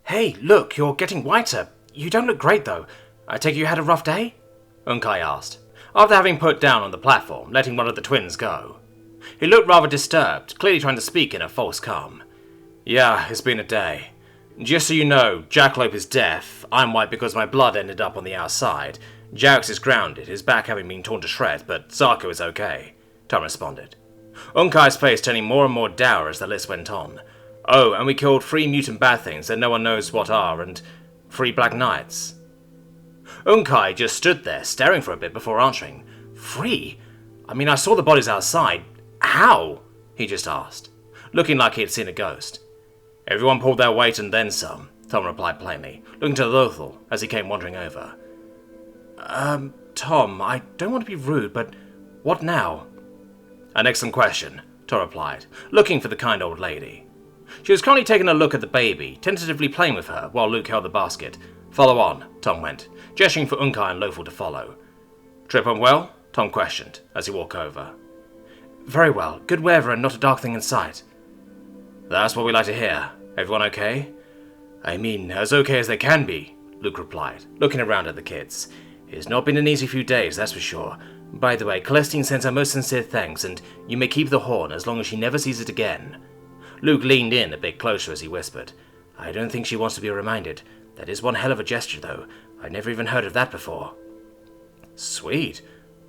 Hey, look, you're getting whiter. You don't look great, though. I take it you had a rough day? Hrncir asked, after having put down on the platform, letting one of the twins go. He looked rather disturbed, clearly trying to speak in a false calm. Yeah, it's been a day. Just so you know, Jackalope is deaf, I'm white because my blood ended up on the outside, Jax is grounded, his back having been torn to shreds, but Zarko is okay, Tom responded. Hrncir's face turning more and more dour as the list went on. Oh, and we killed 3 mutant bad things that no one knows what are, and 3 Black Knights. Hrncir just stood there, staring for a bit before answering. 3? I mean, I saw the bodies outside. How? He just asked, looking like he had seen a ghost. Everyone pulled their weight and then some, Tom replied plainly, looking to Lothal as he came wandering over. Tom, I don't want to be rude, but what now? An excellent question, Tom replied, looking for the kind old lady. She was currently taking a look at the baby, tentatively playing with her while Luke held the basket. Follow on, Tom went, gesturing for Hrncir and Lothal to follow. Trip went well? Tom questioned as he walked over. Very well, good weather and not a dark thing in sight. That's what we like to hear. Everyone okay? I mean, as okay as they can be, Luke replied, looking around at the kids. It's not been an easy few days, that's for sure. By the way, Celestine sends her most sincere thanks, and you may keep the horn as long as she never sees it again. Luke leaned in a bit closer as he whispered. I don't think she wants to be reminded. That is one hell of a gesture, though. I'd never even heard of that before. Sweet.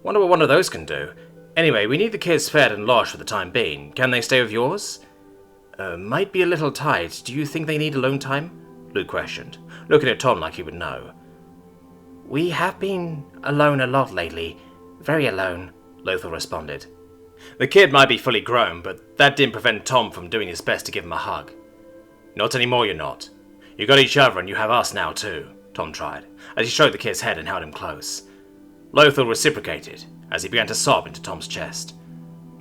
Wonder what one of those can do. Anyway, we need the kids fed and lodged for the time being. Can they stay with yours? Might be a little tight. Do you think they need alone time? Luke questioned, looking at Tom like he would know. We have been alone a lot lately. Very alone, Lothal responded. The kid might be fully grown, but that didn't prevent Tom from doing his best to give him a hug. Not anymore, you're not. You got each other and you have us now too, Tom tried, as he stroked the kid's head and held him close. Lothal reciprocated, as he began to sob into Tom's chest.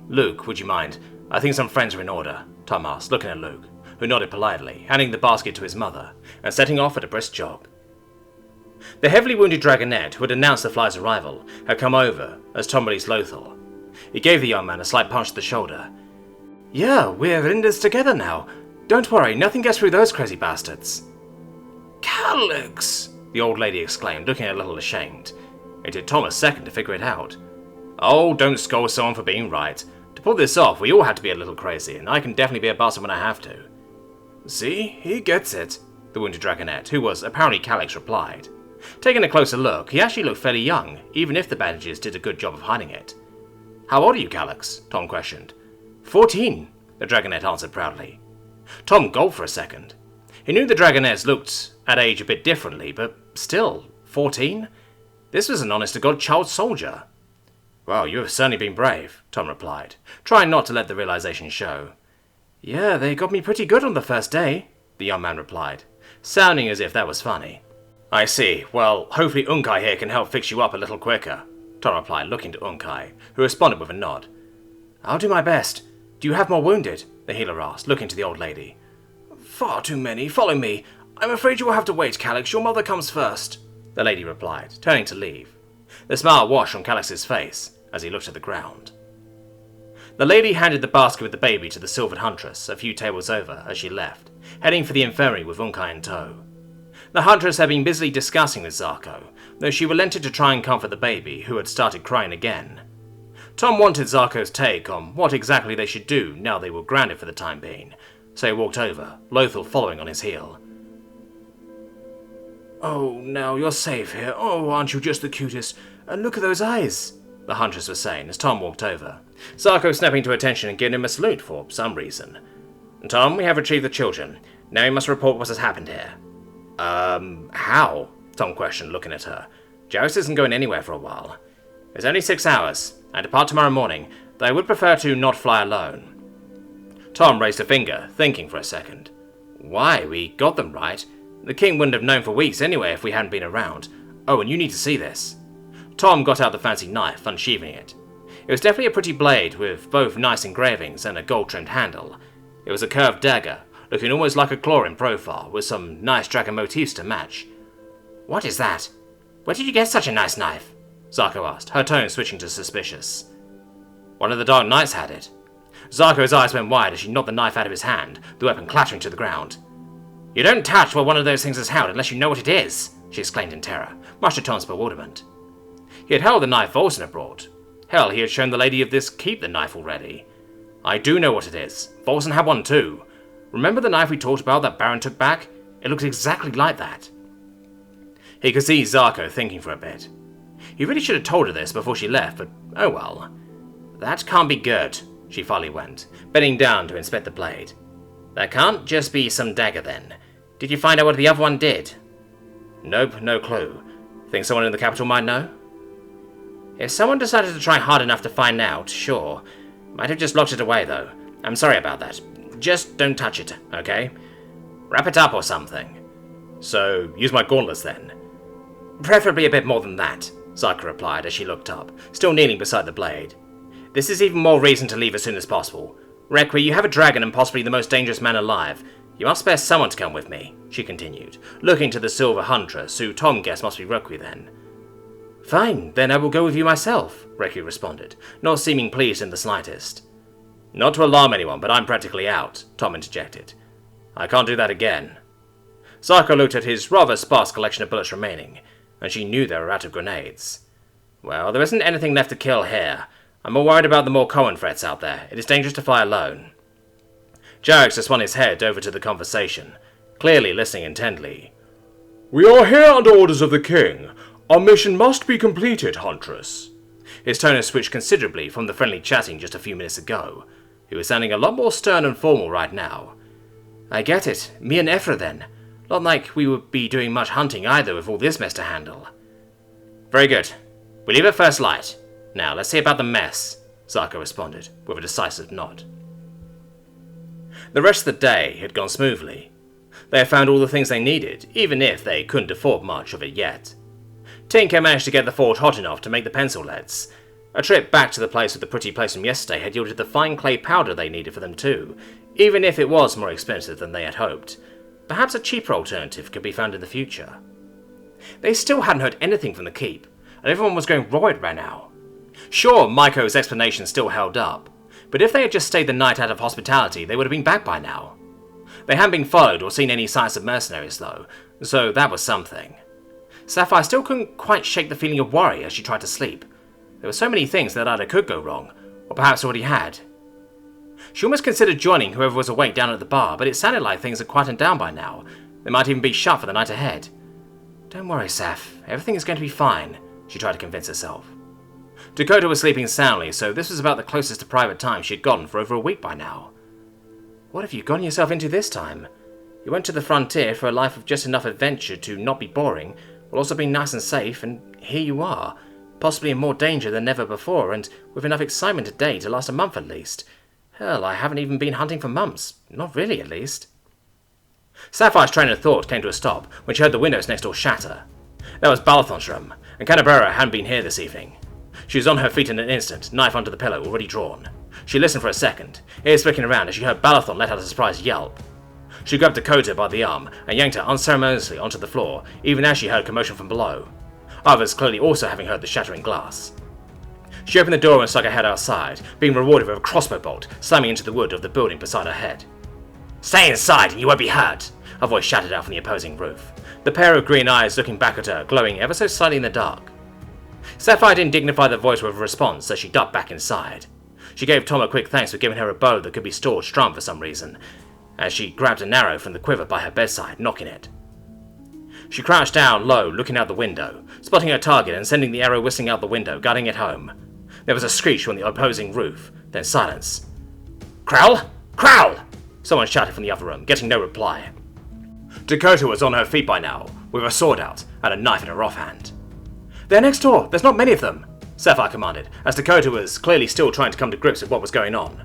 Luke, would you mind? I think some friends are in order, Tom asked, looking at Luke, who nodded politely, handing the basket to his mother, and setting off at a brisk jog. The heavily wounded dragonette, who had announced the fly's arrival, had come over as Tom released Lothal. He gave the young man a slight punch to the shoulder. Yeah, we're in this together now. Don't worry, nothing gets through those crazy bastards. Calyx! The old lady exclaimed, looking a little ashamed. It took Tom a second to figure it out. Oh, don't scold someone for being right. To pull this off, we all had to be a little crazy, and I can definitely be a bastard when I have to. See, he gets it, the wounded dragonette, who was apparently Calyx, replied. Taking a closer look, he actually looked fairly young, even if the bandages did a good job of hiding it. How old are you, Calyx? Tom questioned. 14, the dragonette answered proudly. Tom gulped for a second. He knew the dragonettes looked at age a bit differently, but still, 14? This was an honest-to-God child soldier. Well, you have certainly been brave, Tom replied, trying not to let the realization show. Yeah, they got me pretty good on the first day, the young man replied, sounding as if that was funny. I see. Well, hopefully Hrncir here can help fix you up a little quicker, Tom replied, looking to Hrncir, who responded with a nod. I'll do my best. Do you have more wounded? The healer asked, looking to the old lady. Far too many. Follow me. I'm afraid you will have to wait, Calyx. Your mother comes first, the lady replied, turning to leave. The smile washed on Calyx's face as he looked at the ground. The lady handed the basket with the baby to the silvered Huntress a few tables over as she left, heading for the infirmary with Hrncir in tow. The Huntress had been busily discussing with Zarko, though she relented to try and comfort the baby, who had started crying again. Tom wanted Zarko's take on what exactly they should do now they were grounded for the time being, so he walked over, Lothal following on his heel. Oh, now you're safe here. Oh, aren't you just the cutest? And look at those eyes, the Huntress was saying as Tom walked over, Zarko snapping to attention and giving him a salute for some reason. Tom, we have retrieved the children. Now you must report what has happened here. How? Tom questioned, looking at her. Joust isn't going anywhere for a while. It's only 6 hours. I depart tomorrow morning, though I would prefer to not fly alone. Tom raised a finger, thinking for a second. Why? We got them right. The king wouldn't have known for weeks anyway if we hadn't been around. Oh, and you need to see this. Tom got out the fancy knife, unsheathing it. It was definitely a pretty blade, with both nice engravings and a gold-trimmed handle. It was a curved dagger, looking almost like a claw in profile, with some nice dragon motifs to match. What is that? Where did you get such a nice knife? Zarko asked, her tone switching to suspicious. One of the Dark Knights had it. Zarko's eyes went wide as she knocked the knife out of his hand, the weapon clattering to the ground. You don't touch what one of those things is held unless you know what it is, she exclaimed in terror, much to Tom's bewilderment. He had held the knife Volson had brought. Hell, he had shown the lady of this keep the knife already. I do know what it is. Volson had one too. Remember the knife we talked about that Baron took back? It looks exactly like that. He could see Zarko thinking for a bit. He really should have told her this before she left, but oh well. That can't be good, she finally went, bending down to inspect the blade. That can't just be some dagger then. Did you find out what the other one did? Nope, no clue. Think someone in the capital might know? If someone decided to try hard enough to find out, sure. Might have just locked it away though. I'm sorry about that. Just don't touch it, okay? Wrap it up or something. So, use my gauntlets then. Preferably a bit more than that, Zarko replied as she looked up, still kneeling beside the blade. This is even more reason to leave as soon as possible. Requi, you have a dragon and possibly the most dangerous man alive. You must spare someone to come with me, she continued, looking to the silver Huntress, who Tom guessed must be Requi then. Fine, then I will go with you myself, Requi responded, not seeming pleased in the slightest. Not to alarm anyone, but I'm practically out, Tom interjected. I can't do that again. Zarko looked at his rather sparse collection of bullets remaining, and she knew they were out of grenades. Well, there isn't anything left to kill here. I'm more worried about the more common threats out there. It is dangerous to fly alone. Gerg just swung his head over to the conversation, clearly listening intently. We are here under orders of the king. Our mission must be completed, Huntress. His tone had switched considerably from the friendly chatting just a few minutes ago. He was sounding a lot more stern and formal right now. I get it. Me and Ephra then. Not like we would be doing much hunting either with all this mess to handle. Very good. We leave at first light. Now, let's see about the mess, Zarko responded, with a decisive nod. The rest of the day had gone smoothly. They had found all the things they needed, even if they couldn't afford much of it yet. Tinker managed to get the forge hot enough to make the pencil leads. A trip back to the place with the pretty place from yesterday had yielded the fine clay powder they needed for them too, even if it was more expensive than they had hoped. Perhaps a cheaper alternative could be found in the future. They still hadn't heard anything from the keep, and everyone was going roid right now. Sure, Maiko's explanation still held up, but if they had just stayed the night out of hospitality, they would have been back by now. They hadn't been followed or seen any signs of mercenaries though, so that was something. Sapphire still couldn't quite shake the feeling of worry as she tried to sleep. There were so many things that either could go wrong, or perhaps already had. She almost considered joining whoever was awake down at the bar, but it sounded like things had quietened down by now. They might even be shut for the night ahead. Don't worry, Saph. Everything is going to be fine, she tried to convince herself. Dakota was sleeping soundly, so this was about the closest to private time she had gotten for over a week by now. What have you gotten yourself into this time? You went to the frontier for a life of just enough adventure to not be boring, while also being nice and safe, and here you are, possibly in more danger than ever before, and with enough excitement today to last a month at least. Hell, I haven't even been hunting for months. Not really, at least. Sapphire's train of thought came to a stop when she heard the windows next door shatter. That was Balathon's room, and Canberra hadn't been here this evening. She was on her feet in an instant, knife under the pillow, already drawn. She listened for a second, ears flicking around as she heard Balathon let out a surprised yelp. She grabbed Dakota by the arm and yanked her unceremoniously onto the floor, even as she heard commotion from below. Others clearly also having heard the shattering glass. She opened the door and stuck her head outside, being rewarded with a crossbow bolt slamming into the wood of the building beside her head. Stay inside and you won't be hurt, a voice shouted out from the opposing roof, the pair of green eyes looking back at her, glowing ever so slightly in the dark. Sapphire didn't dignify the voice with a response as she ducked back inside. She gave Tom a quick thanks for giving her a bow that could be stored strong for some reason, as she grabbed an arrow from the quiver by her bedside, knocking it. She crouched down low, looking out the window, spotting her target and sending the arrow whistling out the window, guiding it home. There was a screech from the opposing roof, then silence. Crowl! Crowl! Someone shouted from the other room, getting no reply. Dakota was on her feet by now, with her sword out and a knife in her offhand. They're next door, there's not many of them, Sapphire commanded, as Dakota was clearly still trying to come to grips with what was going on.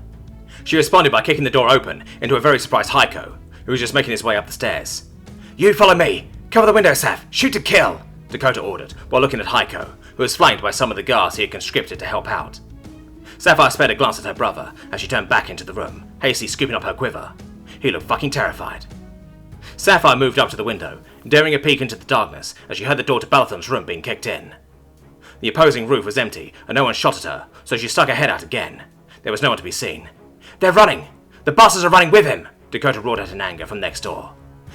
She responded by kicking the door open into a very surprised Heiko, who was just making his way up the stairs. You follow me! Cover the window, Saph! Shoot to kill! Dakota ordered, while looking at Heiko, who was flanked by some of the guards he had conscripted to help out. Sapphire spared a glance at her brother as she turned back into the room, hastily scooping up her quiver. He looked fucking terrified. Sapphire moved up to the window, daring a peek into the darkness as she heard the door to Balathon's room being kicked in. The opposing roof was empty, and no one shot at her, so she stuck her head out again. There was no one to be seen. They're running! The bastards are running with him! Dakota roared out in anger from next door.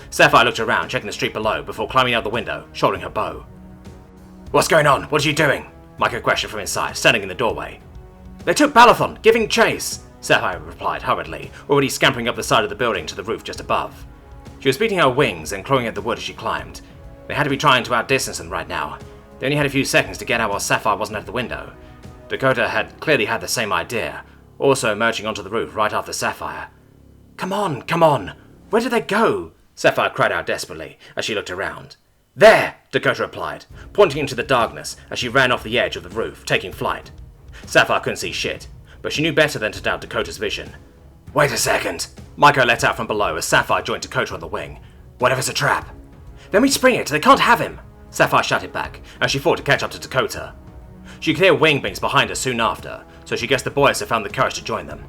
Sapphire looked around, checking the street below, before climbing out the window, shouldering her bow. "What's going on? What are you doing?" Micah questioned from inside, standing in the doorway. "They took Balathon, giving chase," Sapphire replied hurriedly, already scampering up the side of the building to the roof just above. She was beating her wings and clawing at the wood as she climbed. They had to be trying to outdistance them right now. They only had a few seconds to get out while Sapphire wasn't at the window. Dakota had clearly had the same idea, also emerging onto the roof right after Sapphire. Come on, come on! Where did they go?" Sapphire cried out desperately as she looked around. "There!" Dakota replied, pointing into the darkness as she ran off the edge of the roof, taking flight. Sapphire couldn't see shit, but she knew better than to doubt Dakota's vision. "Wait a second!" Micah let out from below as Sapphire joined Dakota on the wing. "What if it's a trap?" "Then we spring it! They can't have him!" Sapphire shouted back as she fought to catch up to Dakota. She could hear wing beats behind her soon after, so she guessed the boys had found the courage to join them.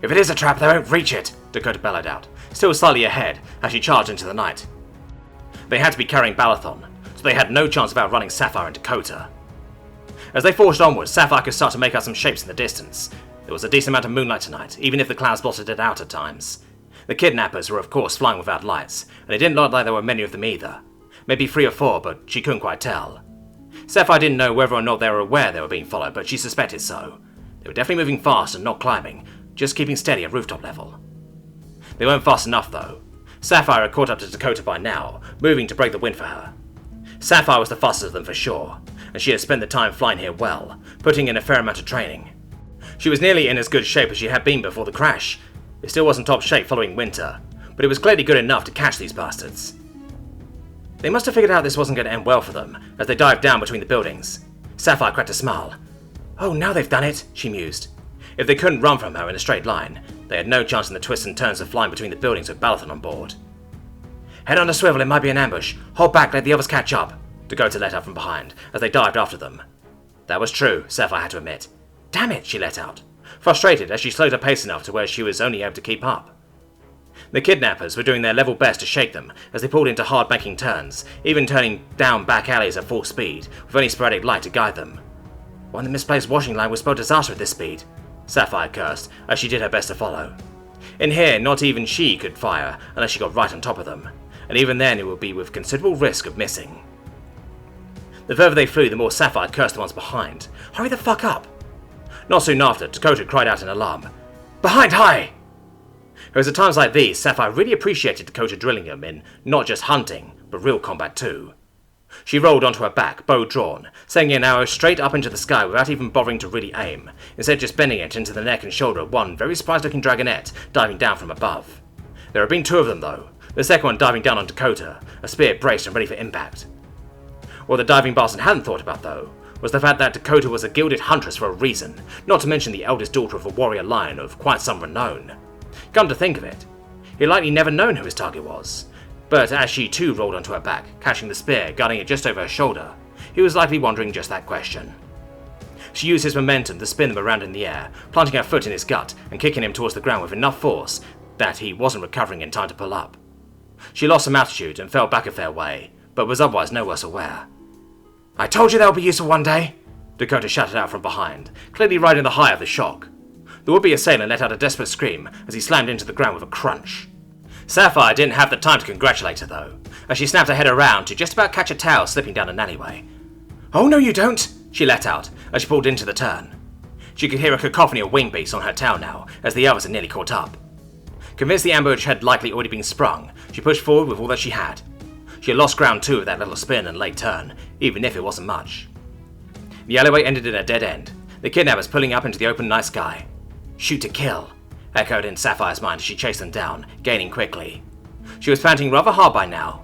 "If it is a trap, they won't reach it!" Dakota bellowed out, still slightly ahead as she charged into the night. They had to be carrying Balathon, so they had no chance of outrunning Sapphire and Dakota. As they forged onwards, Sapphire could start to make out some shapes in the distance. There was a decent amount of moonlight tonight, even if the clouds blotted it out at times. The kidnappers were of course flying without lights, and it didn't look like there were many of them either. Maybe 3 or 4, but she couldn't quite tell. Sapphire didn't know whether or not they were aware they were being followed, but she suspected so. They were definitely moving fast and not climbing, just keeping steady at rooftop level. They weren't fast enough though. Sapphire had caught up to Dakota by now, moving to break the wind for her. Sapphire was the fastest of them for sure, and she had spent the time flying here well, putting in a fair amount of training. She was nearly in as good shape as she had been before the crash. It still wasn't top shape following winter, but it was clearly good enough to catch these bastards. They must have figured out this wasn't going to end well for them, as they dived down between the buildings. Sapphire cracked a smile. "Oh, now they've done it," she mused. If they couldn't run from her in a straight line, they had no chance in the twists and turns of flying between the buildings with Balathon on board. "Head on a swivel, it might be an ambush. Hold back, let the others catch up," Dakota let out from behind, as they dived after them. That was true, Sapphire had to admit. "Damn it," she let out, frustrated as she slowed her pace enough to where she was only able to keep up. The kidnappers were doing their level best to shake them as they pulled into hard banking turns, even turning down back alleys at full speed, with only sporadic light to guide them. "One of the misplaced washing line would spell disaster at this speed," Sapphire cursed as she did her best to follow. In here, not even she could fire unless she got right on top of them, and even then it would be with considerable risk of missing. The further they flew, the more Sapphire cursed the ones behind. "Hurry the fuck up!" Not soon after, Dakota cried out in alarm. "Behind, high!" It was at times like these Sapphire really appreciated Dakota drilling him in not just hunting, but real combat too. She rolled onto her back, bow drawn, sending an arrow straight up into the sky without even bothering to really aim, instead just bending it into the neck and shoulder of one very surprised-looking dragonette diving down from above. There had been 2 of them though, the second one diving down on Dakota, a spear braced and ready for impact. What the diving bastard hadn't thought about though, was the fact that Dakota was a gilded huntress for a reason, not to mention the eldest daughter of a warrior lion of quite some renown. Come to think of it, he'd likely never known who his target was, but as she too rolled onto her back, catching the spear, guarding it just over her shoulder, he was likely wondering just that question. She used his momentum to spin them around in the air, planting her foot in his gut and kicking him towards the ground with enough force that he wasn't recovering in time to pull up. She lost some altitude and fell back a fair way, but was otherwise no worse aware. "I told you that would be useful one day," Dakota shouted out from behind, clearly riding the high of the shock. The would-be assailant let out a desperate scream as he slammed into the ground with a crunch. Sapphire didn't have the time to congratulate her though, as she snapped her head around to just about catch a tail slipping down an alleyway. "Oh no you don't," she let out as she pulled into the turn. She could hear a cacophony of wing beats on her tail now, as the others had nearly caught up. Convinced the ambush had likely already been sprung, she pushed forward with all that she had. She had lost ground too with that little spin and late turn, even if it wasn't much. The alleyway ended in a dead end, the kidnappers pulling up into the open night sky. "Shoot to kill," echoed in Sapphire's mind as she chased them down, gaining quickly. She was panting rather hard by now.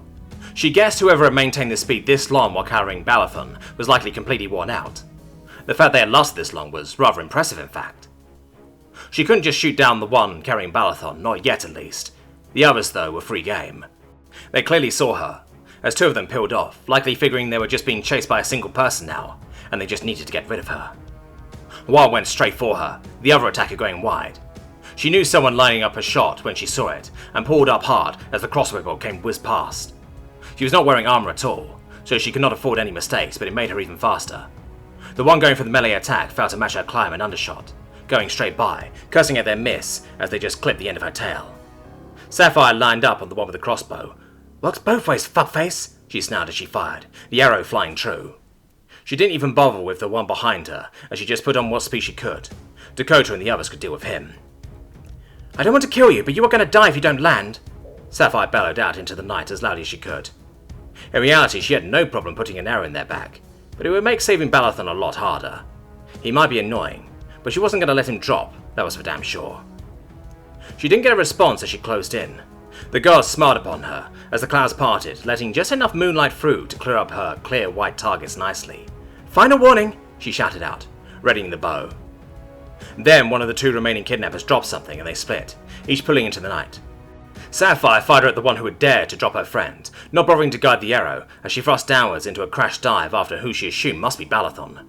She guessed whoever had maintained this speed this long while carrying Balathon was likely completely worn out. The fact they had lasted this long was rather impressive in fact. She couldn't just shoot down the one carrying Balathon, not yet at least. The others though were free game. They clearly saw her, as 2 of them peeled off, likely figuring they were just being chased by a single person now, and they just needed to get rid of her. One went straight for her, the other attacker going wide. She knew someone lining up a shot when she saw it, and pulled up hard as the crossbow came whiz past. She was not wearing armor at all, so she could not afford any mistakes, but it made her even faster. The one going for the melee attack failed to match her climb and undershot, going straight by, cursing at their miss as they just clipped the end of her tail. Sapphire lined up on the one with the crossbow. "Works both ways, fuckface," she snarled as she fired, the arrow flying true. She didn't even bother with the one behind her, as she just put on what speed she could. Dakota and the others could deal with him. "I don't want to kill you, but you are going to die if you don't land," Sapphire bellowed out into the night as loudly as she could. In reality, she had no problem putting an arrow in their back, but it would make saving Balathon a lot harder. He might be annoying, but she wasn't going to let him drop, that was for damn sure. She didn't get a response as she closed in. The gods smiled upon her as the clouds parted, letting just enough moonlight through to clear up her clear white targets nicely. "Final warning," she shouted out, readying the bow. Then one of the two remaining kidnappers dropped something and they split, each pulling into the night. Sapphire fired at the one who had dared to drop her friend, not bothering to guide the arrow as she thrust downwards into a crash dive after who she assumed must be Balathon.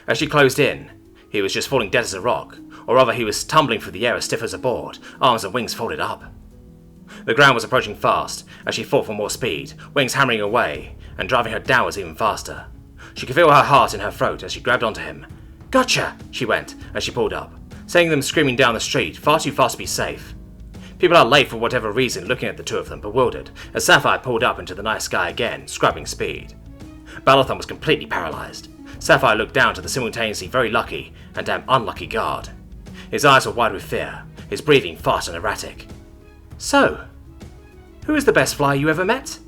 As she closed in, he was just falling dead as a rock, or rather he was tumbling through the air as stiff as a board, arms and wings folded up. The ground was approaching fast as she fought for more speed, wings hammering away and driving her downwards even faster. She could feel her heart in her throat as she grabbed onto him. "Gotcha!" she went as she pulled up, sending them screaming down the street, far too fast to be safe. People are late for whatever reason, looking at the two of them, bewildered, as Sapphire pulled up into the night sky again, scrubbing speed. Balathon was completely paralysed. Sapphire looked down to the simultaneously very lucky and damn unlucky guard. His eyes were wide with fear, his breathing fast and erratic. "So, who is the best flyer you ever met?"